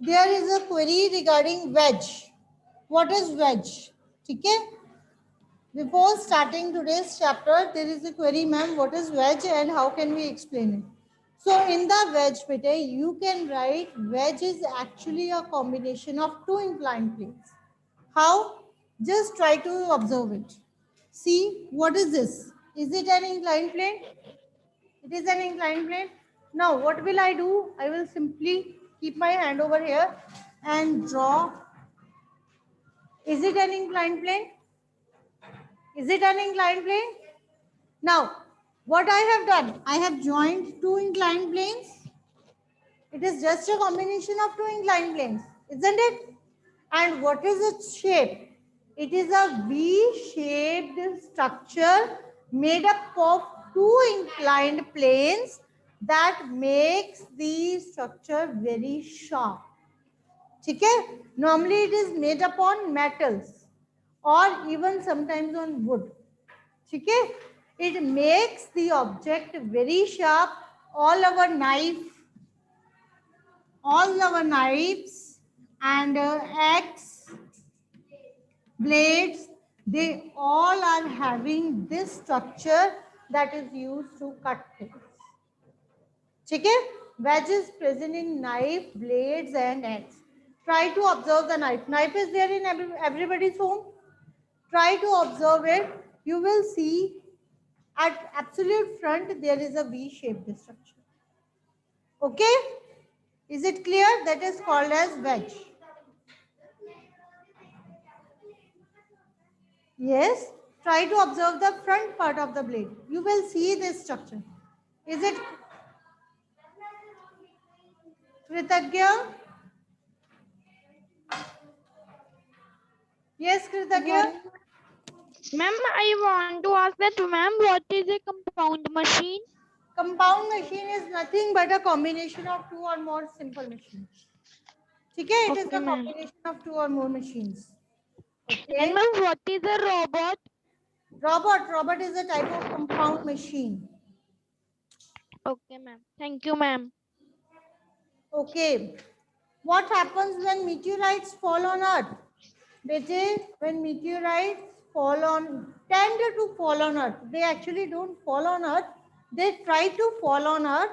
there is a query regarding wedge. What is wedge? ठीक है, before starting today's chapter there is a query, ma'am, what is wedge and how can we explain it? So in the wedge beta you can write wedge is actually a combination of two inclined planes. How? Just try to observe it. See, what is this? Is it an inclined plane? It is an inclined plane. Now, what will I do? I will simply keep my hand over here and draw. Is it an inclined plane? Is it an inclined plane? Now, what I have done? I have joined two inclined planes. It is just a combination of two inclined planes, isn't it? And what is its shape? It is a V-shaped structure made up of two inclined planes that makes the structure very sharp. ठीक है? Normally it is made up on metals or even sometimes on wood. ठीक है? It makes the object very sharp. All our knives and axe blades, they all are having this structure that is used to cut things. ठीक है? Wedge is present in knife, blades and axe. Try to observe the knife. Knife is there in everybody's home. Try to observe it. You will see at absolute front there is a V-shaped structure. Okay? Is it clear? That is called as wedge. Yes, try to observe the front part of the blade. You will see this structure. Is it Kritagya? Yes, Kritagya. Ma'am, I want to ask that, ma'am, what is a compound machine? Compound machine is nothing but a combination of two or more simple machines. Okay, it is a combination of two or more machines. Okay. And ma'am, what is a robot? Robot is a type of compound machine. Okay, ma'am. Thank you, ma'am. Okay. What happens when meteorites fall on Earth? Bete, when meteorites tend to fall on Earth, they actually don't fall on Earth. They try to fall on Earth.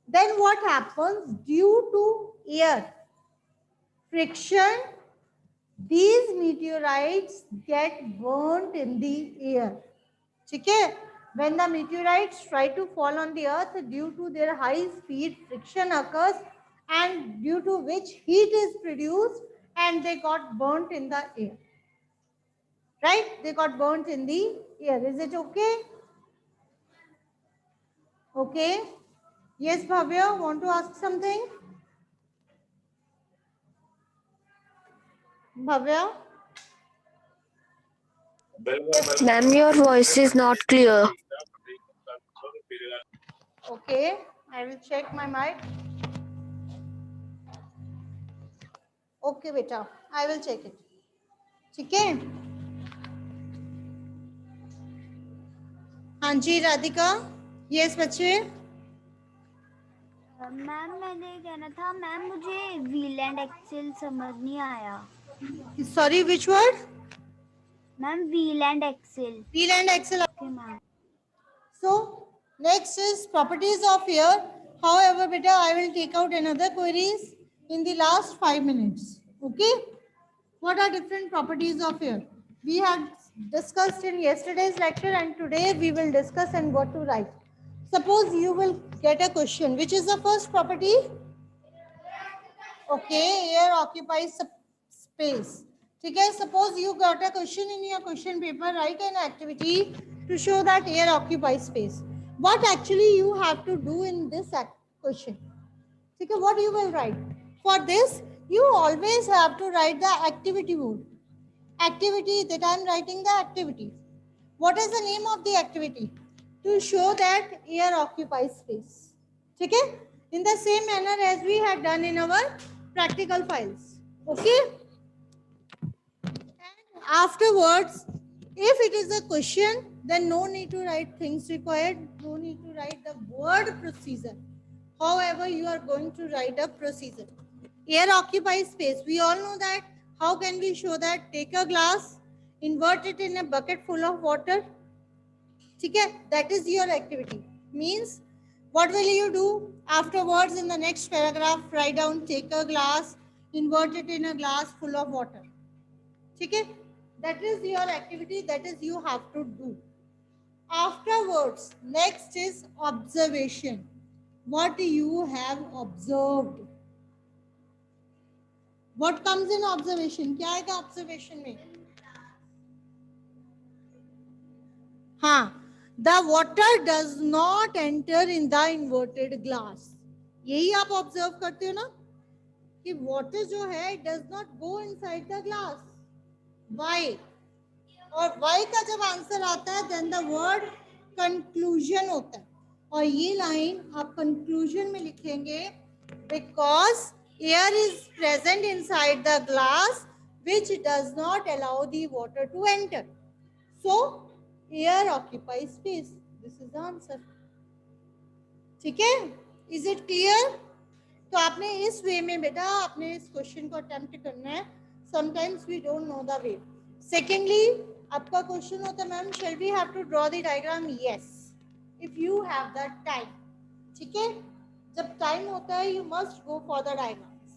Then what happens? Due to air friction, these meteorites get burnt in the air. Okay? When the meteorites try to fall on the earth, due to their high speed, friction occurs and due to which heat is produced and they got burnt in the air. Right? They got burnt in the air. Is it okay? Okay. Yes, Bhavya, want to ask something? Bhavya? Ma'am, your voice is not clear. Okay, I will check my mic. Okay, beta, I will check it. ठीक है? हाँ जी Radhika. Yes बच्चे. Ma'am मैंने कहना था ma'am मुझे wheel and Excel समझ नहीं आया. Sorry, which word? Ma'am wheel and axle. Wheel and axle. Okay, ma'am. So next is properties of air. However, beta, I will take out another queries in the last 5 minutes. Okay? What are different properties of air? We had discussed in yesterday's lecture and today we will discuss and what to write. Suppose you will get a question. Which is the first property? Okay, air occupies space. Okay, suppose you got a question in your question paper, write an activity to show that air occupies space. What actually you have to do in this question? Okay, what you will write? For this, you always have to write the activity mode. Activity, that I am writing the activity. What is the name of the activity? To show that air occupies space. Okay? In the same manner as we had done in our practical files. Okay? And afterwards, if it is a question, then no need to write things required. No need to write the word procedure. However, you are going to write a procedure. Air occupies space. We all know that. How can we show that? Take a glass, invert it in a bucket full of water. ठीक है? That is your activity. Means, what will you do? Afterwards, in the next paragraph, write down, take a glass, invert it in a glass full of water. ठीक है? That is your activity. That is you have to do. Afterwards, next is observation. What you have observed. What comes in observation? क्या आएगा observation में? हाँ, the water does not enter in the inverted glass. यही आप observe करते हो ना कि water जो है does not go inside the glass. Why? और why का जब आंसर आता है then the word conclusion होता है और ये लाइन आप conclusion में लिखेंगे because air is present inside the glass which does not allow the water to enter. So air occupies space. This is the answer. ठीक है? Is it clear? तो आपने इस वे में बेटा आपने इस क्वेश्चन को अटेम्प्ट करना है. Sometimes we don't know the way. Secondly, आपका क्वेश्चन होता है ma'am shall we have to draw the diagram? Yes, if you have that time. ठीक है? जब टाइम होता है you must go for the diagrams.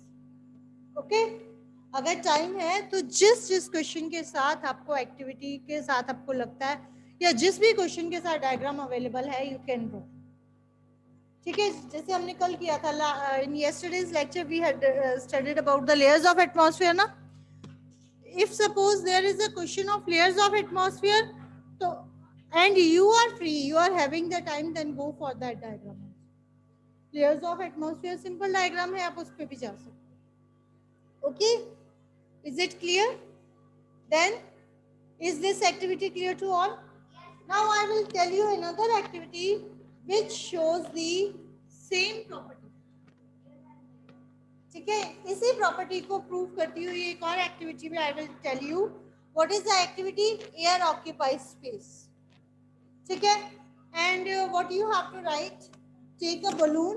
Okay? अगर टाइम है तो जिस क्वेश्चन के साथ आपको एक्टिविटी के साथ आपको लगता है या जिस भी क्वेश्चन के साथ डायग्राम अवेलेबल है यू कैन ड्रॉ. ठीक है? जैसे हमने कल किया था in yesterday's lecture we had studied about the layers of atmosphere ना. If suppose there is a question of layers of atmosphere, so and you are free, you are having the time, then go for that diagram. Layers of atmosphere simple diagram है, आप उस पे भी जा सकते. Okay, is it clear? Then is this activity clear to all? Now I will tell you another activity which shows the same property. ठीक है? इसी प्रॉपर्टी को प्रूव करती हुई एक और एक्टिविटी में I will tell you what is the activity. Air occupies space. ठीक है? And what you have to write, take a balloon,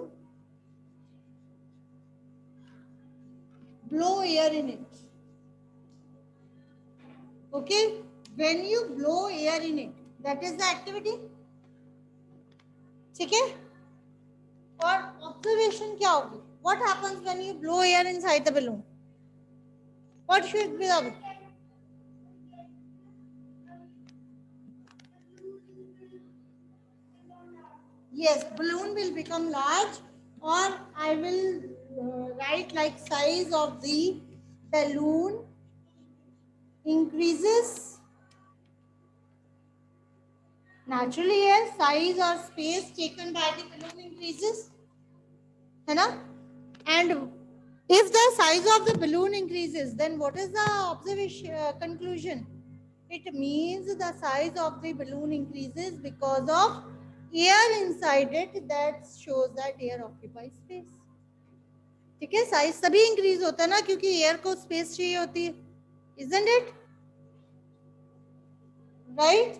blow air in it. Okay, when you blow air in it, that is the activity. ठीक है? और observation क्या होगी? What happens when you blow air inside the balloon? What should be the yes, balloon will become large, or I will write like size of the balloon increases. Naturally, yes, size or space taken by the balloon increases. है ना? And if the size of the balloon increases, then what is the observation conclusion? It means the size of the balloon increases because of air inside it. That shows that air occupies space. ठीक है? Size तभी increase होता है ना क्योंकि air को space चाहिए होती है. Isn't it? Right?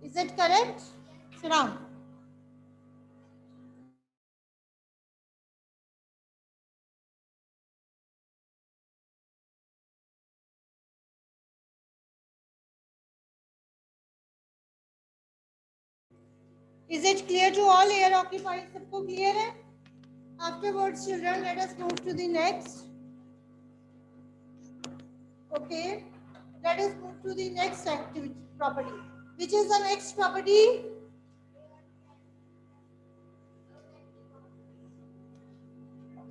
Is it correct? Sit down. Is it clear to all? Air occupies सबको clear है? Afterwards, children, let us move to the next. Okay, let us move to the next activity property. Which is the next property?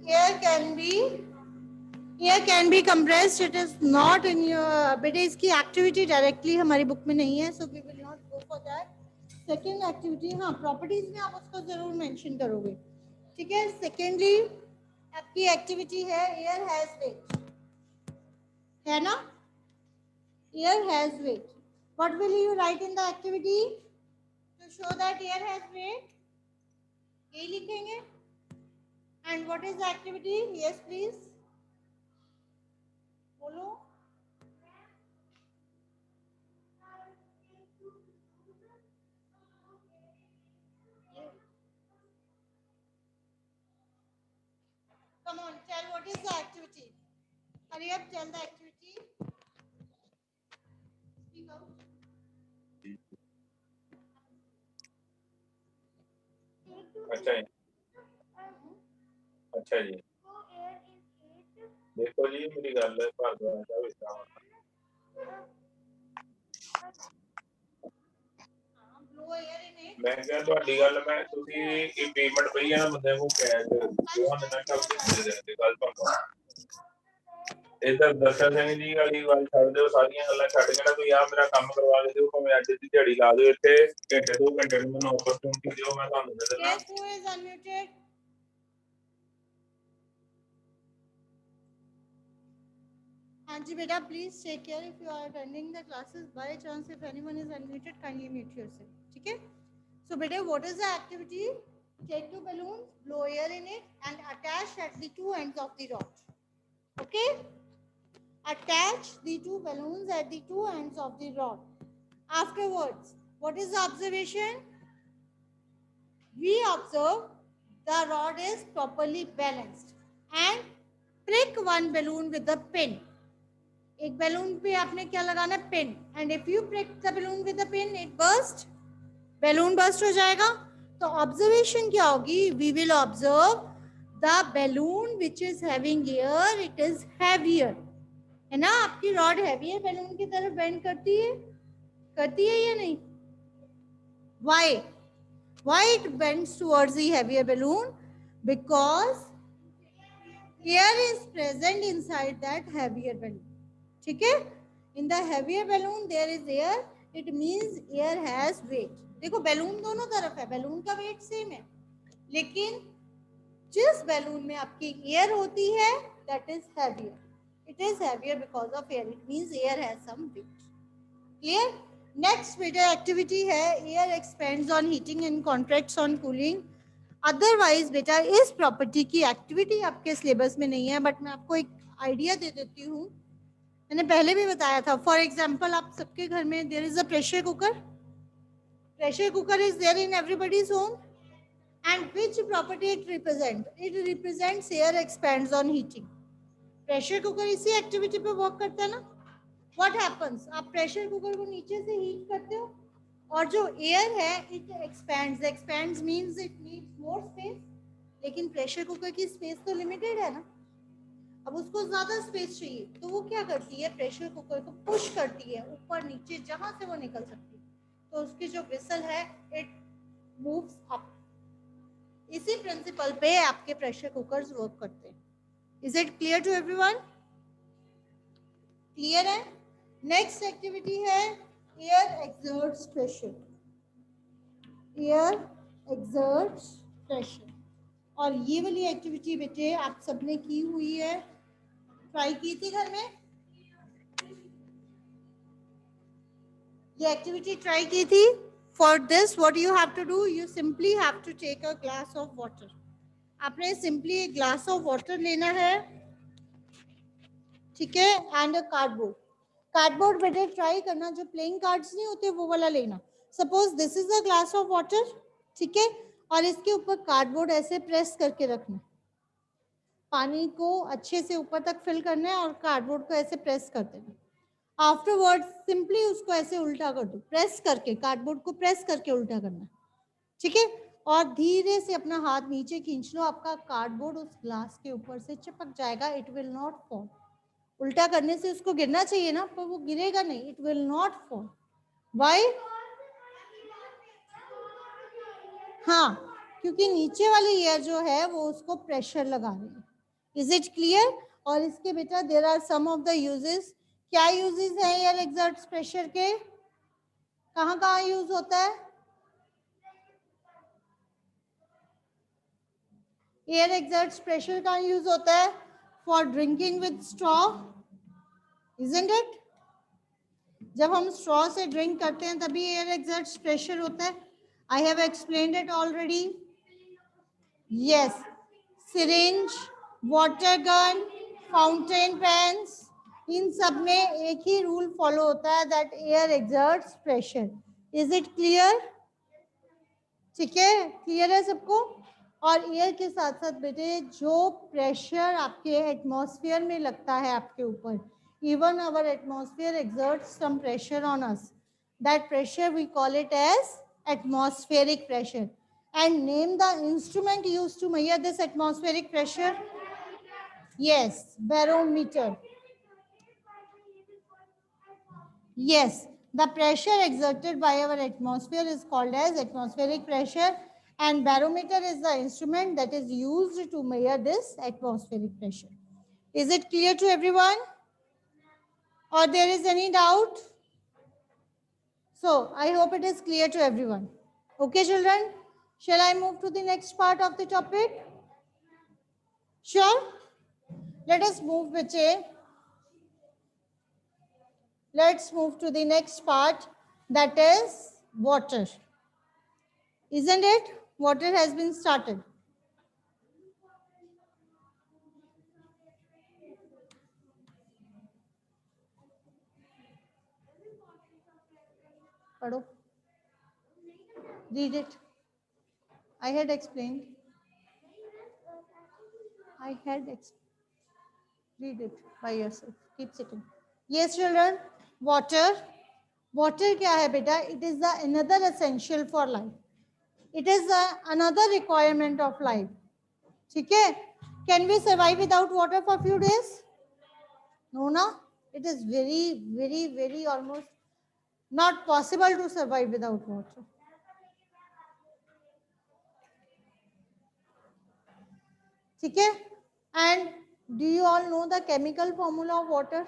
Air can be compressed. It is not in your बेटे इसकी activity directly हमारी book में नहीं है, so we will not go for that. Second activity, हाँ properties में आप उसको जरूर mention करोगे. ठीक है? Secondly, आपकी activity है air has weight, है ना? Air has weight. What will you write in the activity to show that air has weight? यही लिखेंगे. And what is the activity? Yes, please. बोलो. Come on, tell what is the activity. Hurry up, tell the activity. Speak out. अच्छा जी, अच्छा जी, देखो जी मेरी गल भारद्वाज साहब इस तरह Blow air in it. मैं क्या ਤੁਹਾਡੀ ਗੱਲ ਮੈਂ ਤੁਸੀਂ ਇਹ ਪੇਮੈਂਟ ਪਈ ਹੈ ਨਾ ਬੰਦੇ ਨੂੰ ਕੈਸ਼ ਦੋਹਾਂ ਦਿਨਾਂ ਤੱਕ ਦੇ ਦੇਣਗੇ ਕੱਲ ਤੁਹਾਨੂੰ ਇਧਰ ਦਰਸ਼ਨ ਸਿੰਘ ਜੀ ਵਾਲੀ ਗੱਲ ਛੱਡ ਦਿਓ ਸਾਰੀਆਂ ਗੱਲਾਂ ਛੱਡ ਕੇ ਨਾ ਕੋਈ ਆ ਮੇਰਾ ਕੰਮ ਕਰਵਾ ਕੇ ਦਿਓ ਭਾਵੇਂ ਅੱਜ ਦੀ ਦਿਹਾੜੀ ਲਾ ਦਿਓ ਇੱਥੇ ਘੰਟੇ 2 ਘੰਟੇ ਨੂੰ ਮੈਨੂੰ ਓਪਰਚੁਨਿਟੀ ਦਿਓ ਮੈਂ ਤੁਹਾਨੂੰ ਦੇ ਦੇਣਾ Guess who is unmuted? Anji beta, please take care if you are attending the classes. By chance, if anyone is unmuted, kindly mute yourself. Okay? So beta, what is the activity? Take two balloons, blow air in it, and attach at the two ends of the rod. Okay? Attach the two balloons at the two ends of the rod. Afterwards, what is the observation? We observe the rod is properly balanced and prick one balloon with a pin. एक balloon पे आपने क्या लगाना है pin and if you prick the balloon with the pin it burst balloon burst हो जाएगा तो observation क्या होगी we will observe the balloon which is having air it is heavier है ना आपकी रॉड हैवियर बैलून की तरफ बेंड करती है या नहीं why it bends towards the heavier balloon because air is present inside that heavier balloon ठीक है in the heavier balloon there is air it means air has weight देखो balloon दोनों तरफ है बैलून का वेट सेम है लेकिन जिस बैलून में आपकी एयर होती है that is heavier it is heavier because of air it means air has some weight clear next बेटा एक्टिविटी है air expands on heating and contracts on cooling otherwise बेटा इस प्रॉपर्टी की एक्टिविटी आपके सिलेबस में नहीं है बट मैं आपको एक आइडिया दे देती हूँ मैंने पहले भी बताया था फॉर एग्जाम्पल आप सबके घर में there is a pressure cooker is there in everybody's home and which property it represents air expands on heating pressure cooker इसी एक्टिविटी पे वर्क करता है ना व्हाट हैपेंस आप प्रेशर कुकर को नीचे से हीट करते हो और जो एयर है it expends means it needs more space लेकिन प्रेशर कुकर की स्पेस तो लिमिटेड है ना अब उसको ज्यादा स्पेस चाहिए तो वो क्या करती है प्रेशर कुकर को पुश करती है ऊपर नीचे जहां से वो निकल सकती है तो उसकी जो विसल है इट मूव्स अप इसी प्रिंसिपल पे आपके प्रेशर कुकर्स वर्क करते हैं is it clear to everyone clear है नेक्स्ट एक्टिविटी है एयर एक्सर्ट्स प्रेशर और ये वाली एक्टिविटी बेटे आप सबने की हुई है ट्राई की थी घर में ये एक्टिविटी ट्राई की थी for this what you have to do you simply have to take a glass of water आपने सिंपली एक ग्लास ऑफ वाटर लेना है ठीक है एंड अ कार्डबोर्ड बेटे ट्राई करना जो प्लेइंग कार्ड्स नहीं होते वो वाला लेना suppose this is a glass of water ठीक है और इसके ऊपर कार्डबोर्ड ऐसे प्रेस करके रखना पानी को अच्छे से ऊपर तक फिल करना है और कार्डबोर्ड को ऐसे प्रेस कर देना आफ्टरवर्ड सिंपली उसको ऐसे उल्टा कर दो प्रेस करके कार्डबोर्ड को प्रेस करके उल्टा करना ठीक है और धीरे से अपना हाथ नीचे खींच लो आपका कार्डबोर्ड उस ग्लास के ऊपर से चिपक जाएगा इट विल नॉट फॉल उल्टा करने से उसको गिरना चाहिए ना पर वो गिरेगा नहीं it will not fall why हाँ क्योंकि नीचे वाली एयर जो है वो उसको प्रेशर लगा रही है इज इट क्लियर और इसके बेटा there are some of the uses क्या यूजेस है एयर एक्सर्ट्स प्रेशर के कहाँ यूज होता है एयर एक्सर्ट्स प्रेशर कहाँ यूज होता है for drinking with straw isn't it जब हम स्ट्रॉ से ड्रिंक करते हैं तभी एयर एक्सर्ट्स प्रेशर होता है I have explained it already yes syringe water gun fountain pens इन सब में एक ही रूल फॉलो होता है that air exerts pressure is it clear ठीक है क्लियर है सबको और एयर के साथ साथ बेटे जो प्रेशर आपके एटमॉस्फेयर में लगता है आपके ऊपर, even our atmosphere exerts some pressure on us. That pressure we call it as atmospheric pressure. And name the instrument used to measure this atmospheric pressure. Yes, barometer. Yes, the pressure exerted by our atmosphere is called as atmospheric pressure, and barometer is the instrument that is used to measure this atmospheric pressure. Is it clear to everyone? Or there is any doubt? So, I hope it is clear to everyone. Okay, children? Shall I move to the next part of the topic? Sure? Let us move, Viche. Let's move to the next part, that is water. Isn't it? Water has been started. Pado. Read it. I had explained. Read it by yourself. Keep sitting. Yes, children. Water. Water क्या है बेटा? It is the another essential for life. It is another requirement of life. ठीक है? Can we survive without water for few days? No, na. It is very, very, very almost not possible to survive without water. ठीक है? And do you all know the chemical formula of water?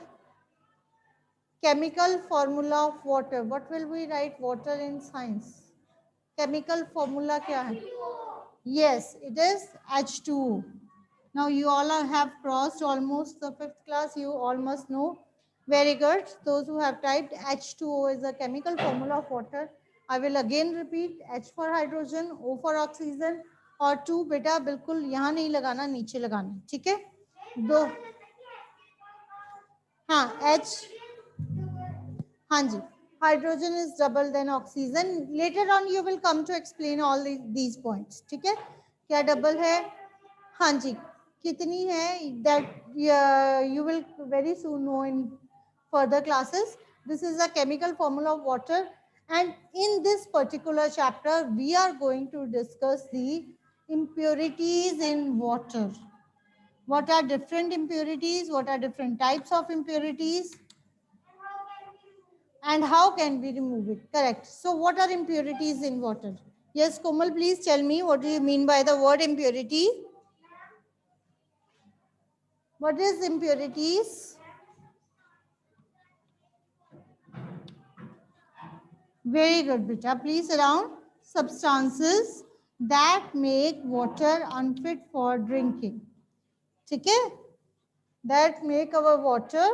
Chemical formula of water. What will we write water in science? Chemical formula क्या है? Yes, it is H2O. Now you all have crossed almost the 5th class. You all must know. Very good. Those who have typed H2O is the chemical formula of water. I will again repeat. H for hydrogen, O for oxygen और 2 बेटा बिल्कुल यहाँ नहीं लगाना, नीचे लगाना. ठीक है? दो. हाँ, H. हाँ जी. Hydrogen is double than oxygen. Later on you will come to explain all these points. ठीक है? क्या double है? हाँ जी. कितनी है? That you will very soon know in further classes. This is a chemical formula of water, and in this particular chapter we are going to discuss the impurities in water. What are different impurities? What are different types of impurities? And how can we remove it? Correct. So what are impurities in water? Yes, Komal, please tell me what do you mean by the word impurity? What is impurities? Very good, beta. Please around substances that make water unfit for drinking. ठीक है? That make our water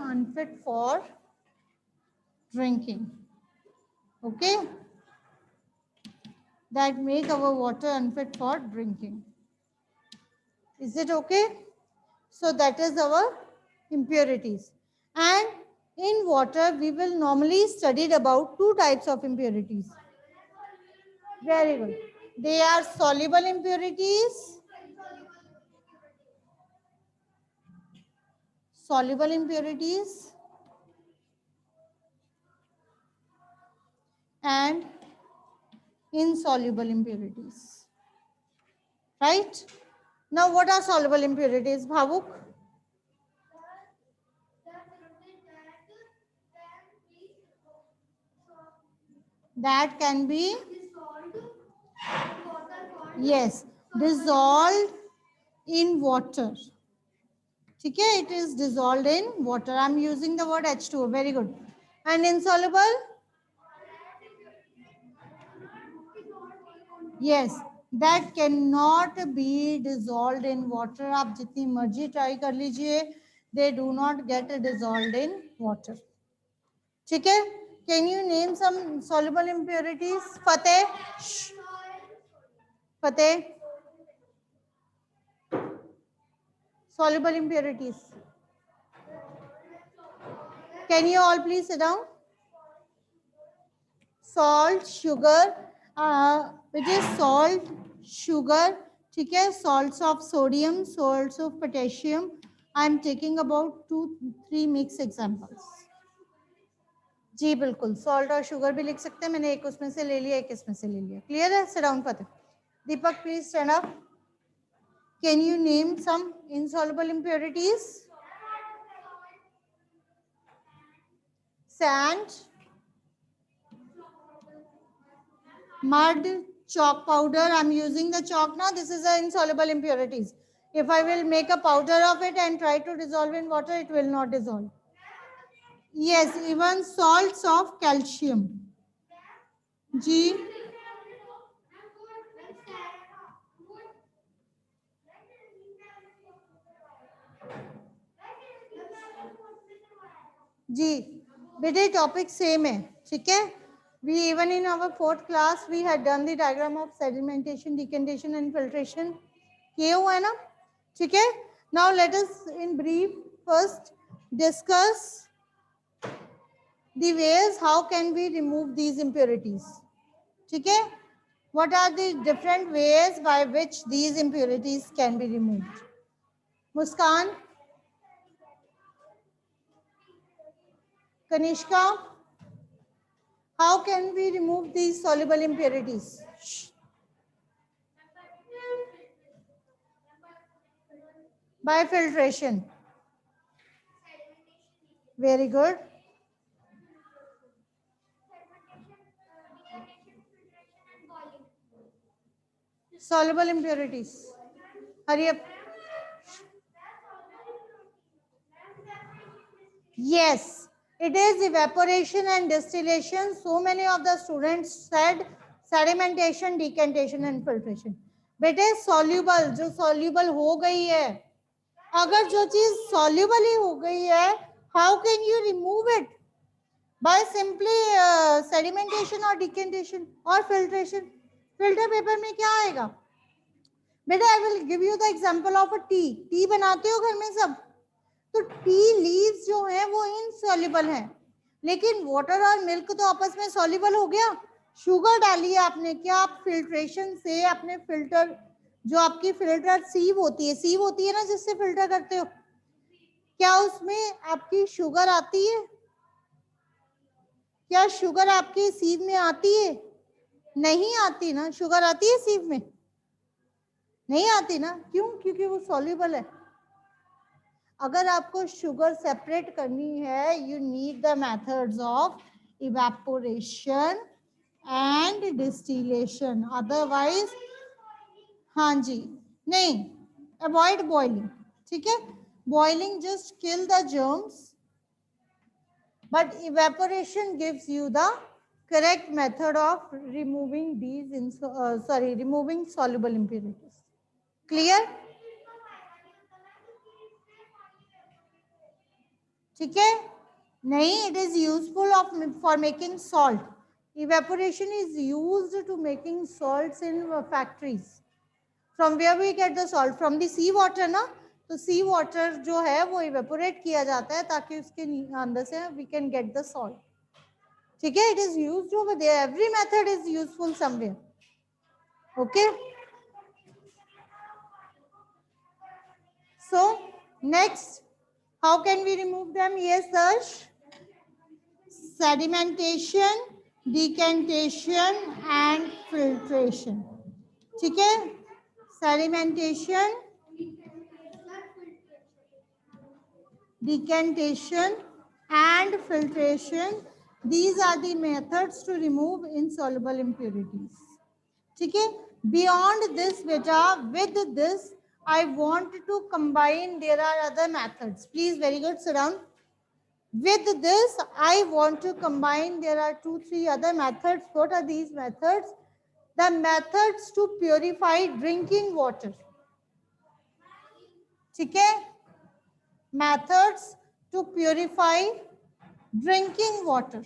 unfit for drinking. Okay? That make our water unfit for drinking. Is it okay? So that is our impurities. And in water, we will normally study about 2 types of impurities. Very good. They are soluble impurities. Soluble impurities and insoluble impurities. Right? Now, what are soluble impurities, Bhavuk? That can be, yes, dissolved in water. ठीक है? It is dissolved in water. I am using the word H2O. Very good. And insoluble? Yes, that cannot be dissolved in water. आप जितनी मर्जी try कर लीजिए, they do not get dissolved in water. ठीक है? Can you name some soluble impurities? Fateh? Fateh? soluble impurities? Can you all please sit down? Salt, sugar, which is salt, sugar, ठीक है, salts of sodium, salts of potassium. I am taking about 2-3 mixed examples. जी बिल्कुल, salt और sugar भी लिख सकते हैं. मैंने एक उसमें से ले लिया, एक इसमें से ले लिया. Clear है? Sit down, Fateh. Deepak, please stand up. Can you name some insoluble impurities? Sand, mud, chalk powder. I'm using the chalk now. This is the insoluble impurities. If I will make a powder of it and try to dissolve in water, it will not dissolve. Yes, even salts of calcium. G. जी बेटे topic same है, ठीक है. We even in our 4th class we had done the diagram of sedimentation, decantation and filtration. किए हुआ है ना, ठीक है. Now let us in brief first discuss the ways how can we remove these impurities. ठीक है. What are the different ways by which these impurities can be removed? Muskan, Kanishka, how can we remove these soluble impurities? By filtration. Very good. Soluble impurities. Hurry up. Yes, it is evaporation and distillation. So many of the students said sedimentation, decantation and filtration. बेटे soluble, जो soluble हो गई है, अगर जो चीज soluble ही हो गई है, how can you remove it? By simply sedimentation or decantation or filtration. Filter paper में क्या आएगा? बेटे I will give you the example of a tea. T बनाते हो घर में सब, तो टी लीव्स जो है वो इनसॉल्युबल हैं, लेकिन वाटर और मिल्क तो आपस में सॉल्युबल हो गया. शुगर डाली है आपने, क्या आप फिल्ट्रेशन से अपने फिल्टर, जो आपकी फिल्टर सीव होती है ना जिससे फिल्टर करते हो, क्या उसमें आपकी शुगर आती है? क्या शुगर आपकी सीव में आती है? नहीं आती ना. शुगर आती है सीव में? नहीं आती ना. क्यों? क्योंकि वो सॉल्युबल है. अगर आपको शुगर सेपरेट करनी है, you need the methods of evaporation and distillation. Otherwise हाँ जी नहीं, अवॉइड बॉइलिंग. ठीक है, boiling just kill the germs, but evaporation gives you the correct method of removing these removing soluble impurities. Clear? ठीक है. नहीं, it is useful for making salt. Evaporation is used to making salts in factories. From where we get the salt? From the sea water ना. तो सी water जो है वो evaporate किया जाता है ताकि उसके अंदर से we can get the salt. ठीक है, it is used over there. Every method is useful somewhere. Okay, so next, how can we remove them? Yes search. Sedimentation, decantation and filtration. ठीक है, sedimentation, decantation and filtration, these are the methods to remove insoluble impurities. ठीक है, beyond this beta, with this I want to combine, there are other methods. Please, very good, sit down. With this I want to combine, there are 2-3 other methods. What are these methods? The methods to purify drinking water. ठीक है, methods to purify drinking water.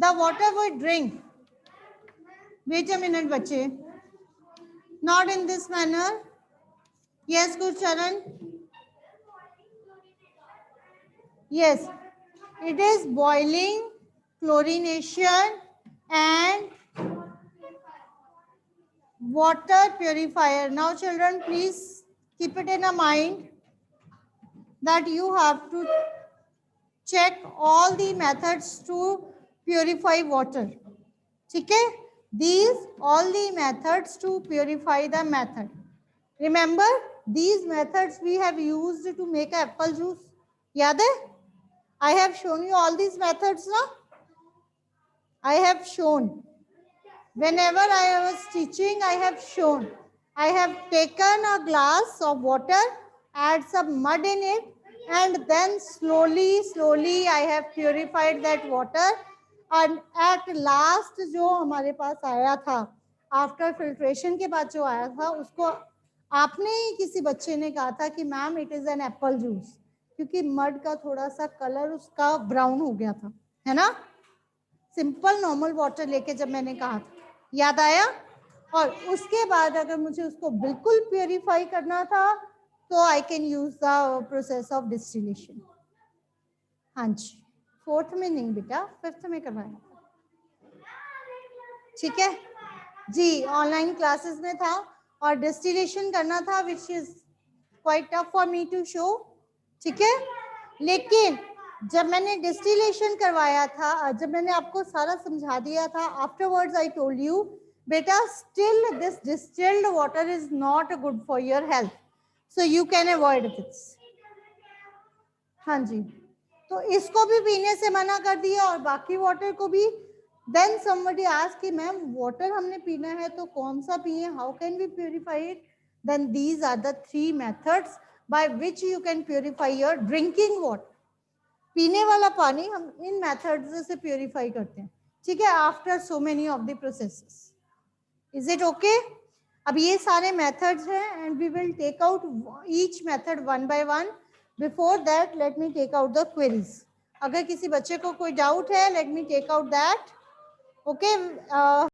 The water we drink. Wait a minute, बच्चे. Not in this manner. Yes, Gurcharan. Yes, it is boiling, chlorination, and water purifier. Now, children, please keep it in a mind that you have to check all the methods to purify water. Okay? These all the methods to purify the method. Remember, these methods we have used to make apple juice. Yaad hai? I have shown you all these methods now. I have shown. Whenever I was teaching, I have shown. I have taken a glass of water, add some mud in it, and then slowly I have purified that water. And at last जो हमारे पास आया था, after filtration के बाद जो आया था, उसको आपने ही किसी बच्चे ने कहा था कि ma'am it is an apple juice, क्योंकि मड का थोड़ा सा कलर उसका ब्राउन हो गया था, है ना? सिंपल नॉर्मल वाटर लेके जब मैंने कहा था, याद आया? और उसके बाद अगर मुझे उसको बिल्कुल प्योरीफाई करना था तो I can use the process of distillation. हाँ जी, 4th में नहीं बेटा, 5th में करवाया. ठीक है जी, ऑनलाइन क्लासेस में था और डिस्टिलेशन करना था, which is quite tough for me to show. ठीक है, लेकिन जब मैंने डिस्टिलेशन करवाया था, जब मैंने आपको सारा समझा दिया था, आफ्टरवर्ड्स आई टोल्ड यू बेटा still this distilled water is not good for your health, so you can avoid this. हाँ जी, तो इसको भी पीने से मना कर दिया और बाकी वाटर को भी. देन समबडी आस्क्ड कि मैम वाटर हमने पीना है तो कौन सा पिए, how can we purify it? Then these are the 3 methods by which you can purify your drinking water. पीने वाला पानी हम इन मेथड्स से प्यूरिफाई करते हैं. ठीक है, after so many of the processes. Is it okay? अब ये सारे मेथड्स हैं and we will take out each method one by one. Before that let me take out the queries. अगर किसी बच्चे को कोई डाउट है, let me take out that. Okay.